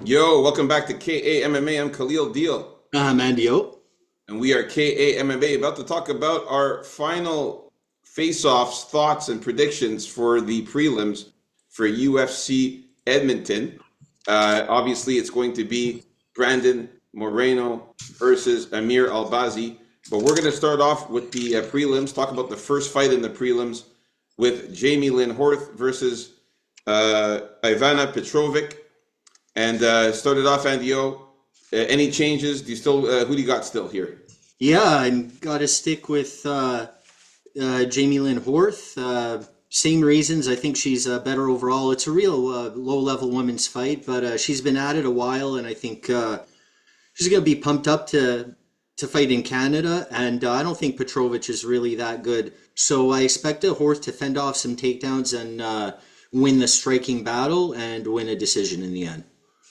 Yo, welcome back to KAMMA. I'm Khalil Deal, Mandio. and we are KAMMA about to talk about our final face-offs, thoughts, and predictions for the prelims for UFC Edmonton. Obviously, it's going to be Brandon Moreno versus Amir Albazi, but we're going to start off with the prelims, talk about the first fight in the prelims with Jamie Lynn Horth versus Ivana Petrovic. And started off, Andy O. Any changes? Do you still who do you got still here? Yeah, I'm got to stick with Jamie Lynn Horth. Same reasons. I think she's better overall. It's a real low-level women's fight, but she's been at it a while, and I think she's going to be pumped up to fight in Canada. And I don't think Petrovic is really that good. So I expect Horth to fend off some takedowns and win the striking battle and win a decision in the end.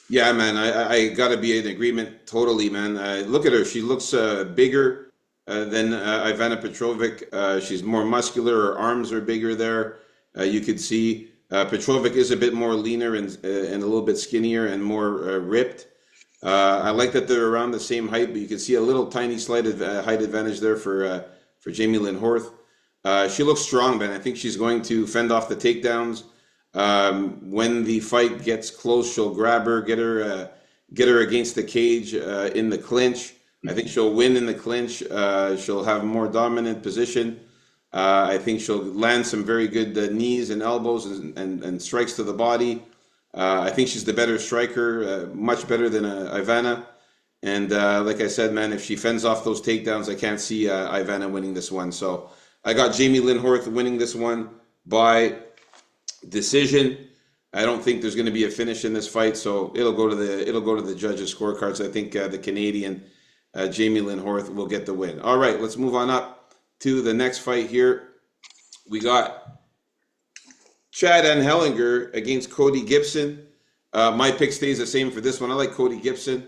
Yeah, man, I got to be in agreement totally, man. Look at her; she looks bigger than Ivana Petrovic. She's more muscular. Her arms are bigger there. You could see Petrovic is a bit more leaner and a little bit skinnier and more ripped. I like that they're around the same height, but you can see a little tiny slight height advantage there for Jamie Lynn Horth. She looks strong, man. I think she's going to fend off the takedowns. When the fight gets close, she'll grab her, get her against the cage in the clinch. I think she'll win in the clinch. She'll have a more dominant position. I think she'll land some very good knees and elbows and strikes to the body. I think she's the better striker, much better than Ivana. And like I said, man, if she fends off those takedowns, I can't see Ivana winning this one. So I got Jamie Lynn Horth winning this one by decision. I don't think there's going to be a finish in this fight, so it'll go to the judges' scorecards. I think the Canadian Jamie Lynn Horth will get the win. All right, let's move on up to the next fight here. We got Chad Anhelinger against Cody Gibson. My pick stays the same for this one. I like Cody Gibson.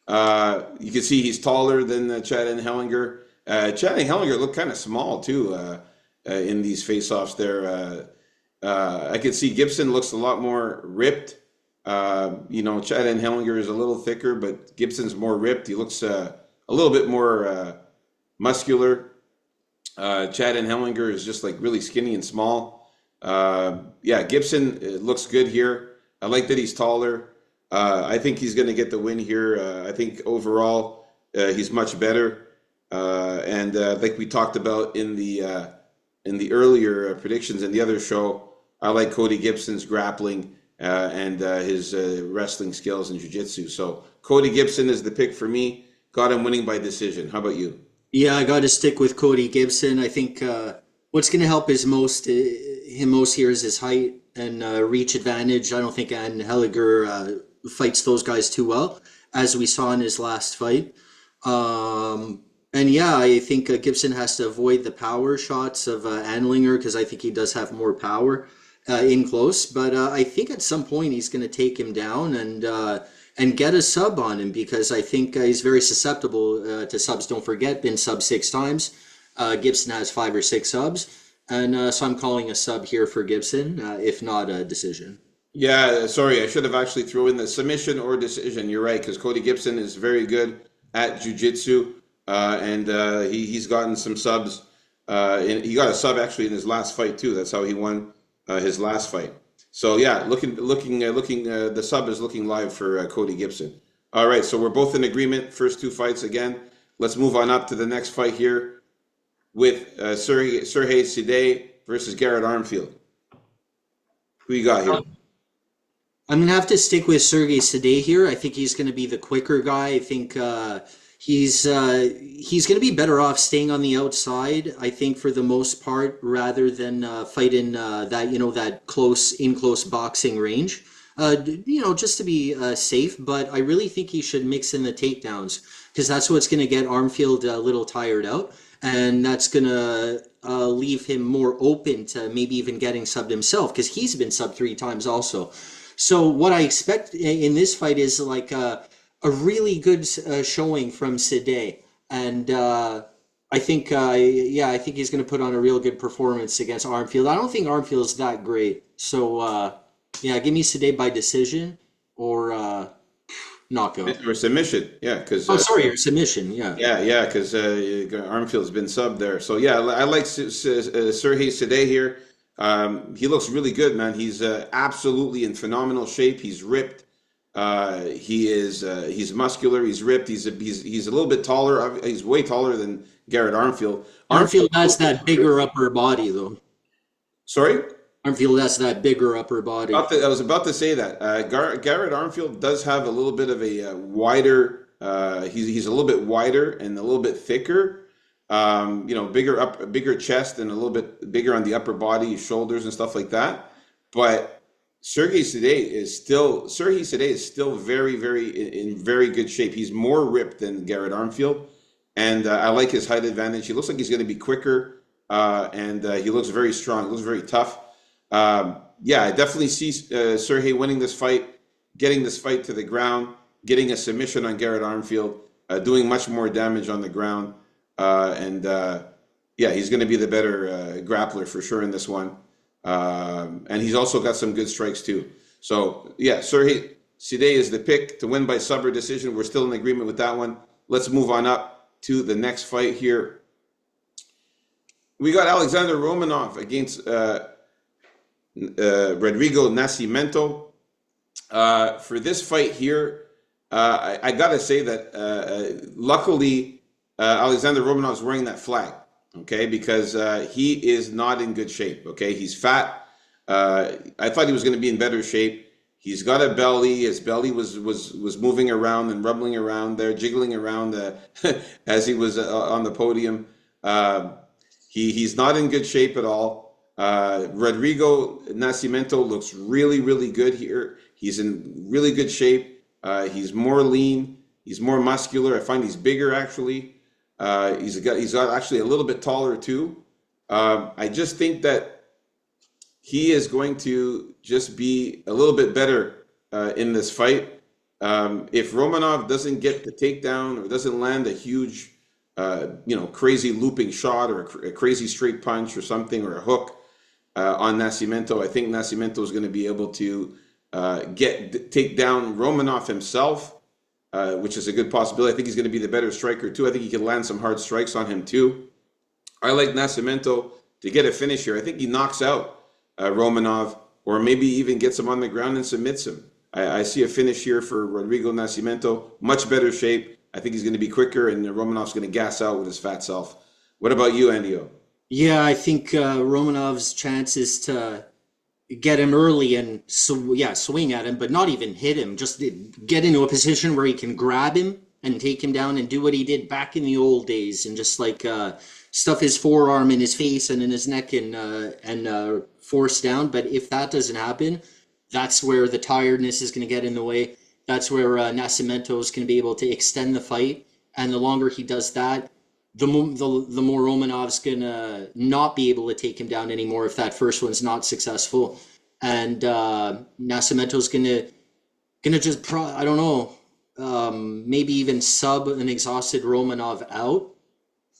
You can see he's taller than Chad Anhelinger. Chad Anhelinger looked kind of small too in these face-offs there. I could see Gibson looks a lot more ripped. Chad Anhelinger is a little thicker, but Gibson's more ripped. He looks a little bit more muscular. Chad Anhelinger is just like really skinny and small. Yeah, Gibson looks good here. I like that he's taller. I think he's going to get the win here. I think overall he's much better. And like we talked about in the earlier predictions in the other show, I like Cody Gibson's grappling and his wrestling skills and jiu-jitsu. So Cody Gibson is the pick for me. Got him winning by decision. How about you? Yeah, I got to stick with Cody Gibson. I think what's going to help him most here is his height and reach advantage. I don't think Ann Helliger fights those guys too well, as we saw in his last fight. And yeah, I think Gibson has to avoid the power shots of Anlinger because I think he does have more power in close. But I think at some point he's going to take him down and get a sub on him because I think he's very susceptible to subs. Don't forget, been sub 6 times. Gibson has 5 or 6 subs. And so I'm calling a sub here for Gibson, if not a decision. Yeah, sorry, I should have actually thrown in the submission or decision. You're right, because Cody Gibson is very good at jiu-jitsu. And he's gotten some subs. He got a sub actually in his last fight too. That's how he won his last fight. So yeah, the sub is looking live for Cody Gibson. All right, so we're both in agreement. First 2 fights again. Let's move on up to the next fight here with Sergey Sidey versus Garrett Armfield. Who you got here? I'm going to have to stick with Sergey Sidey here. I think he's going to be the quicker guy. I think he's going to be better off staying on the outside, I think, for the most part, rather than fight in that close boxing range. Just to be safe. But I really think he should mix in the takedowns because that's what's going to get Armfield a little tired out, and that's going to leave him more open to maybe even getting subbed himself because he's been subbed 3 times also. So what I expect in this fight is like a really good showing from Sidey, and I think he's going to put on a real good performance against Armfield. I don't think Armfield's that great, so give me Sidey by decision, or knockout. or submission. Yeah, because Oh, sorry, your submission. Yeah. yeah, because Armfield's been subbed there. So yeah, I like Sergey Sade here. He looks really good, man. He's absolutely in phenomenal shape. He's ripped. He's muscular. He's ripped. He's a little bit taller. He's way taller than Garrett Armfield. Armfield has that bigger upper body, though. Sorry? Armfield has that bigger upper body. I was about to say that. Garrett Armfield does have a little bit of a wider. He's a little bit wider and a little bit thicker. Bigger chest and a little bit bigger on the upper body, shoulders and stuff like that. But Sergey Sade is still very, very in very good shape. He's more ripped than Garrett Armfield, and I like his height advantage. He looks like he's going to be quicker, and he looks very strong. He looks very tough. Yeah, I definitely see Sergey winning this fight, getting this fight to the ground, getting a submission on Garrett Armfield, doing much more damage on the ground, yeah, he's going to be the better grappler for sure in this one. And he's also got some good strikes too. So yeah, Sergey Sade is the pick to win by sub or decision. We're still in agreement with that one. Let's move on up to the next fight here. We got Alexander Romanov against Rodrigo Nascimento. For this fight here, I gotta say that luckily Alexander Romanov is wearing that flag, okay, because he is not in good shape. Okay, he's fat. I thought he was going to be in better shape. He's got a belly. His belly was moving around and rumbling around there, jiggling around as he was on the podium. He's not in good shape at all. Rodrigo Nascimento looks really, really good here. He's in really good shape. He's more lean. He's more muscular. I find he's bigger actually. He's got actually a little bit taller too. I just think that he is going to just be a little bit better in this fight. If Romanov doesn't get the takedown or doesn't land a huge, crazy looping shot or a crazy straight punch or something or a hook on Nascimento, I think Nascimento is going to be able to take down Romanov himself, which is a good possibility. I think he's going to be the better striker too. I think he can land some hard strikes on him too. I like Nascimento to get a finish here. I think he knocks out Romanov, or maybe even gets him on the ground and submits him. I see a finish here for Rodrigo Nascimento. Much better shape. I think he's going to be quicker, and Romanov's going to gas out with his fat self. What about you, Andio? Yeah, I think Romanov's chances to get him early and swing at him, but not even hit him. Just get into a position where he can grab him and take him down and do what he did back in the old days, and just like stuff his forearm in his face and in his neck and force down. But if that doesn't happen, that's where the tiredness is going to get in the way. That's where Nascimento is going to be able to extend the fight, and the longer he does that, the more Romanov's going to not be able to take him down anymore if that first one's not successful. And Nascimento's going to just, I don't know, maybe even sub an exhausted Romanov out.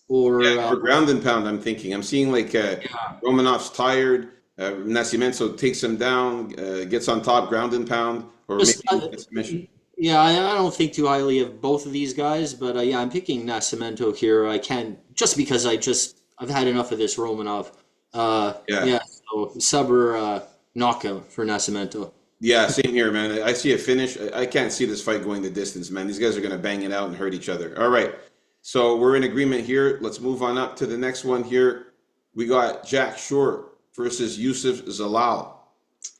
Or ground and pound, I'm thinking. I'm seeing like Romanov's tired, Nascimento takes him down, gets on top, ground and pound, or maybe submission. Yeah, I don't think too highly of both of these guys, but I'm picking Nascimento here. I can't, just because I've had enough of this Romanov. So sub or knockout for Nascimento. Yeah, same here, man. I see a finish. I can't see this fight going the distance, man. These guys are going to bang it out and hurt each other. All right. So we're in agreement here. Let's move on up to the next one here. We got Jack Shore versus Yusuf Zalal.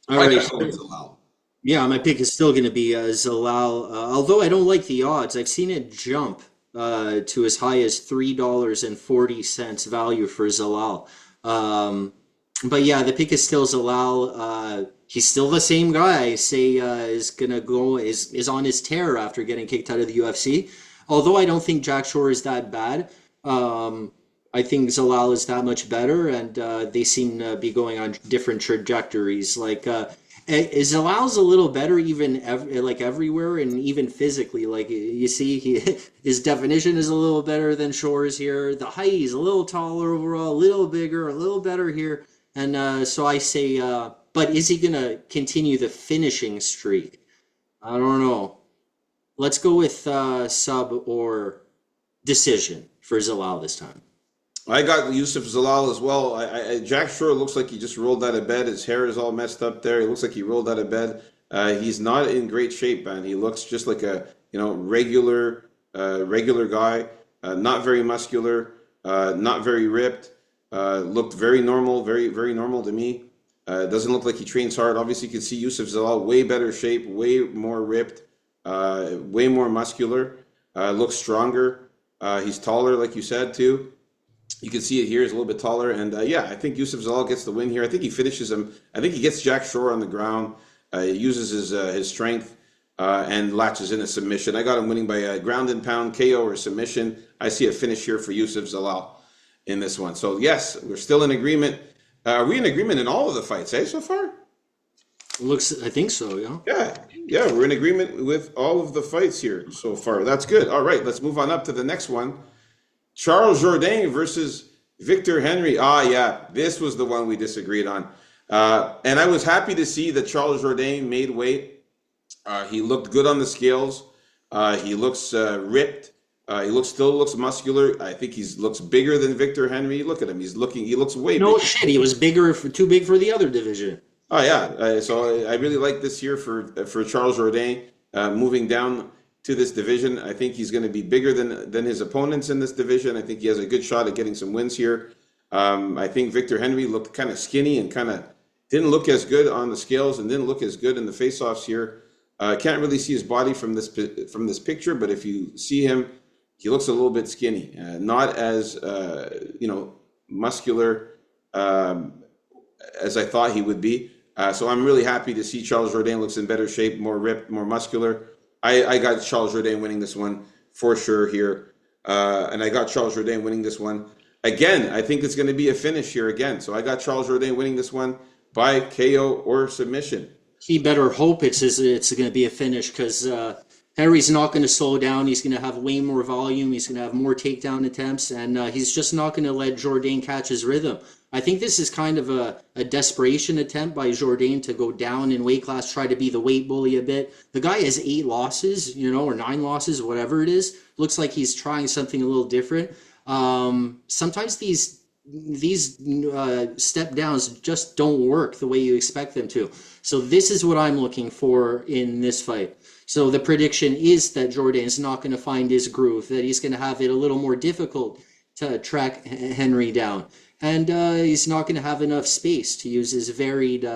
All right. Zalal. Yeah, my pick is still going to be Zalal. Although I don't like the odds, I've seen it jump to as high as $3.40 value for Zalal. But yeah, the pick is still Zalal. He's still the same guy. I say is on his tear after getting kicked out of the UFC. Although I don't think Jack Shore is that bad, I think Zalal is that much better, and they seem to be going on different trajectories. Like Zalal's a little better, even everywhere, and even physically. Like you see, his definition is a little better than Shore's here. The height, he's a little taller overall, a little bigger, a little better here, and so I say. But is he gonna continue the finishing streak? I don't know. Let's go with sub or decision for Zalal this time. I got Yusuf Zalal as well. Jack Shore looks like he just rolled out of bed. His hair is all messed up there. He looks like he rolled out of bed. He's not in great shape, man. He looks just like a regular guy. Not very muscular. Not very ripped. Looked very normal. Very normal to me. Doesn't look like he trains hard. Obviously, you can see Yusuf Zalal way better shape, way more ripped, way more muscular. Looks stronger. He's taller, like you said too. You can see it here. He's a little bit taller, and yeah, I think Yusuf Zalal gets the win here. I think he finishes him. I think he gets Jack Shore on the ground, uses his strength, and latches in a submission. I got him winning by a ground and pound KO or submission. I see a finish here for Yusuf Zalal in this one. So yes, we're still in agreement. Are we in agreement in all of the fights, so far? I think so, yeah. Yeah, we're in agreement with all of the fights here so far. That's good. All right, let's move on up to the next one. Charles Jourdain versus Victor Henry. Yeah, this was the one we disagreed on. And I was happy to see that Charles Jourdain made weight. He looked good on the scales. He looks ripped. Still looks muscular. I think he looks bigger than Victor Henry. Look at him. He looks way bigger. No shit, he was too big for the other division. Oh yeah. So I really like this year for Charles Jourdain moving down to this division. I think he's going to be bigger than his opponents in this division. I think he has a good shot at getting some wins here. I think Victor Henry looked kind of skinny and kind of didn't look as good on the scales and didn't look as good in the face-offs here. Can't really see his body from this picture, but if you see him, he looks a little bit skinny, not as muscular as I thought he would be. So I'm really happy to see Charles Jourdain looks in better shape, more ripped, more muscular. I got Charles Jourdain winning this one for sure here. And I got Charles Jourdain winning this one. Again, I think it's going to be a finish here again. So I got Charles Jourdain winning this one by KO or submission. He better hope it's going to be a finish because Henry's not going to slow down. He's going to have way more volume. He's going to have more takedown attempts. And he's just not going to let Jourdain catch his rhythm. I think this is kind of a desperation attempt by Jourdain to go down in weight class, try to be the weight bully a bit. The guy has 8 losses, or 9 losses, whatever it is. Looks like he's trying something a little different. Sometimes these step downs just don't work the way you expect them to. So this is what I'm looking for in this fight. So the prediction is that Jourdain is not going to find his groove, that he's going to have it a little more difficult to track Henry down. And he's not going to have enough space to use his varied,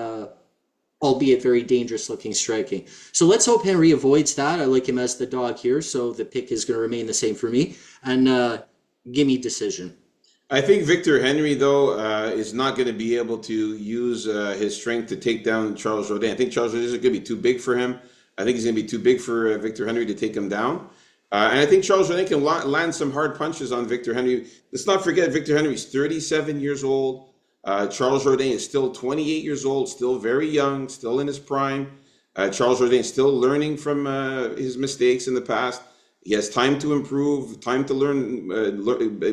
albeit very dangerous looking striking. So let's hope Henry avoids that. I like him as the dog here, so the pick is going to remain the same for me. And give me decision. I think Victor Henry, though, is not going to be able to use his strength to take down Charles Jourdain. I think Charles Jourdain is going to be too big for him. I think he's going to be too big for Victor Henry to take him down. And I think Charles Jourdain can land some hard punches on Victor Henry. Let's not forget, Victor Henry is 37 years old. Charles Jourdain is still 28 years old, still very young, still in his prime. Charles Jourdain is still learning from his mistakes in the past. He has time to improve, time to learn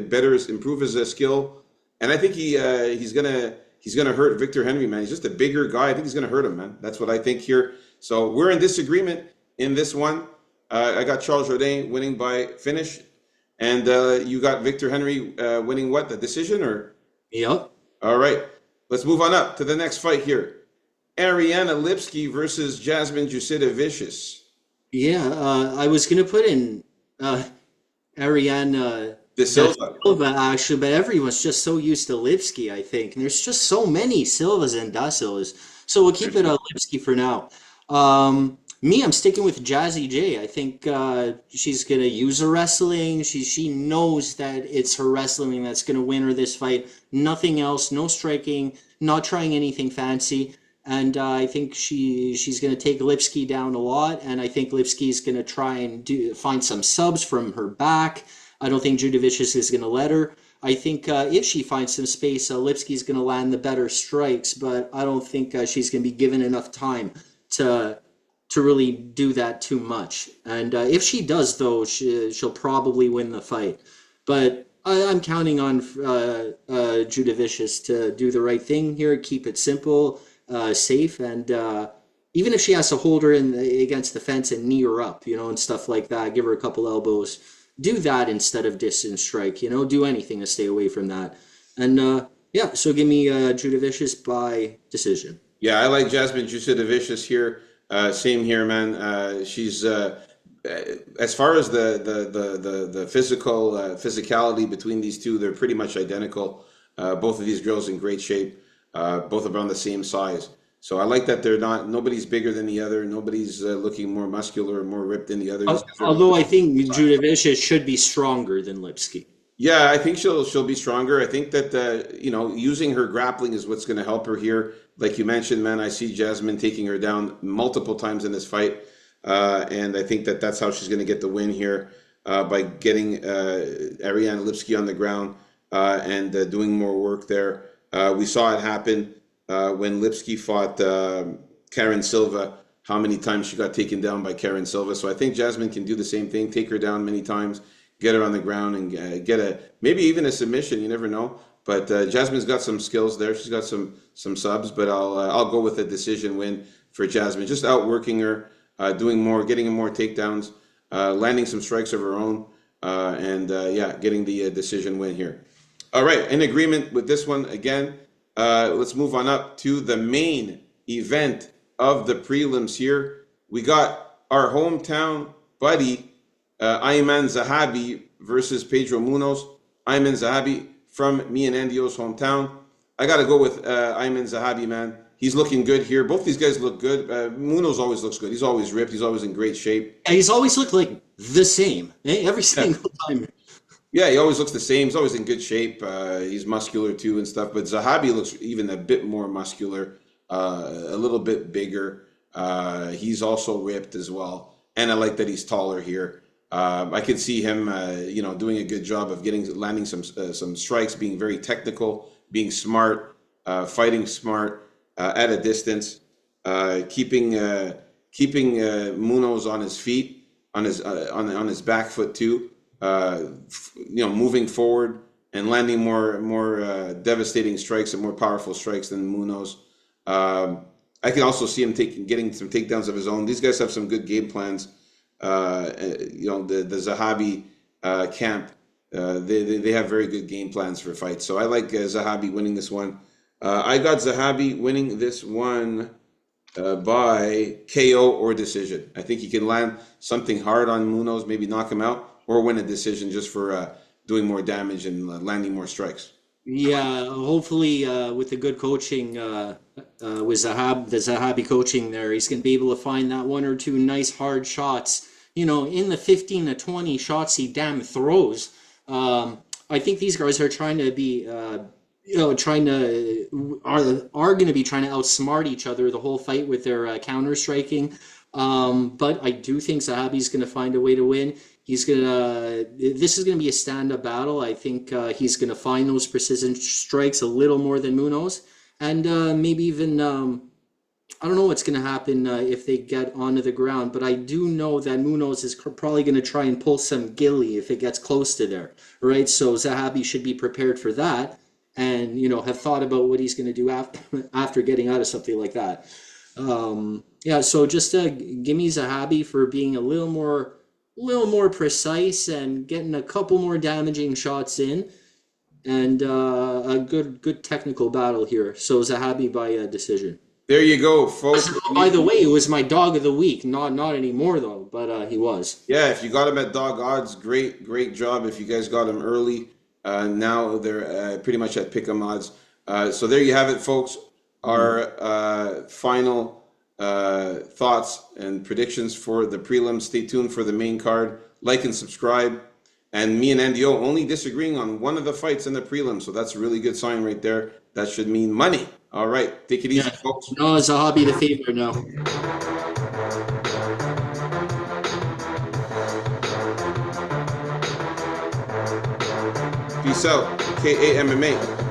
better, improve his skill. And I think he's gonna hurt Victor Henry, man. He's just a bigger guy. I think he's gonna hurt him, man. That's what I think here. So we're in disagreement in this one. I got Charles Jourdain winning by finish, and you got Victor Henry winning what, the decision, or? Yep. All right, let's move on up to the next fight here. Ariana Lipski versus Jasmine Jusidovicius. Yeah, I was gonna put in Ariana De Silva, actually, but everyone's just so used to Lipski, I think. And there's just so many Silvas and Da Silvas, so we'll keep it on Lipski for now. I'm sticking with Jazzy J. I think she's going to use her wrestling. She knows that it's her wrestling that's going to win her this fight. Nothing else, no striking, not trying anything fancy. And I think she's going to take Lipski down a lot. And I think Lipski's going to try and find some subs from her back. I don't think Judovicius is going to let her. I think if she finds some space, Lipski's going to land the better strikes. But I don't think she's going to be given enough time to really do that too much. And if she does, though, she'll probably win the fight. But I'm counting on Judovicius to do the right thing here, keep it simple, safe, and even if she has to hold her against the fence and knee her up, and stuff like that, give her a couple elbows, do that instead of distance strike, do anything to stay away from that. And yeah, so give me Judah Vicious by decision. Yeah, I like Jasmine Jusidovicius here. Same here, man. She's as far as the physical physicality between these two, they're pretty much identical. Both of these girls in great shape. Both around the same size. So I like that they're not. Nobody's bigger than the other. Nobody's looking more muscular or more ripped than the other. These guys are Although I think Judah Vicious should be stronger than Lipsky. Yeah, I think she'll be stronger. I think that using her grappling is what's going to help her here. Like you mentioned, man, I see Jasmine taking her down multiple times in this fight, and I think that that's how she's going to get the win here by getting Ariane Lipsky on the ground and doing more work there. We saw it happen when Lipsky fought Karen Silva. How many times she got taken down by Karen Silva? So I think Jasmine can do the same thing, take her down many times, get her on the ground, and get maybe even a submission. You never know. But Jasmine's got some skills there. She's got some subs. But I'll go with a decision win for Jasmine. Just outworking her, doing more, getting more takedowns, landing some strikes of her own, and yeah, getting the decision win here. All right, in agreement with this one again. Let's move on up to the main event of the prelims here. We got our hometown buddy, Ayman Zahabi versus Pedro Munoz. Ayman Zahabi from me and Andio's hometown. I got to go with Ayman Zahabi, man. He's looking good here. Both these guys look good. Munoz always looks good. He's always ripped. He's always in great shape. And he's always looked like the same, every single time. Yeah, he always looks the same. He's always in good shape. He's muscular too and stuff. But Zahabi looks even a bit more muscular, a little bit bigger. He's also ripped as well. And I like that he's taller here. I could see him, doing a good job of landing some strikes, being very technical, being smart, fighting smart at a distance, keeping Munoz on his feet, on his back foot too. Moving forward and landing more devastating strikes and more powerful strikes than Munoz. I can also see him getting some takedowns of his own. These guys have some good game plans. The Zahabi camp, they have very good game plans for fights. So I like Zahabi winning this one. I got Zahabi winning this one by KO or decision. I think he can land something hard on Munoz, maybe knock him out, or win a decision just for doing more damage and landing more strikes. Yeah, hopefully with the good coaching, with the Zahabi coaching there, he's going to be able to find that one or two nice hard shots, in the 15 to 20 shots he damn throws. I think these guys are trying to be, are going to be trying to outsmart each other the whole fight with their counter striking. But I do think Zahabi's going to find a way to win. This is going to be a stand-up battle. I think he's going to find those precision strikes a little more than Munoz. And maybe even, I don't know what's going to happen if they get onto the ground, but I do know that Munoz is probably going to try and pull some ghillie if it gets close to there, right? So Zahabi should be prepared for that and, have thought about what he's going to do after getting out of something like that. Yeah, so just give me Zahabi for being a little more precise and getting a couple more damaging shots in, and a good technical battle here. So Zahabi by decision. There you go, folks. By the way, it was my dog of the week. Not anymore though, but he was. Yeah, if you got him at dog odds, great job. If you guys got him early, now they're pretty much at pick'em odds. So there you have it, folks. Our final thoughts and predictions for the prelims. Stay tuned for the main card. Like and subscribe. And me and Andio only disagreeing on one of the fights in the prelims. So that's a really good sign right there. That should mean money. All right. Take it easy, folks. No, Zahabi the favorite now. Peace out. KAMMA.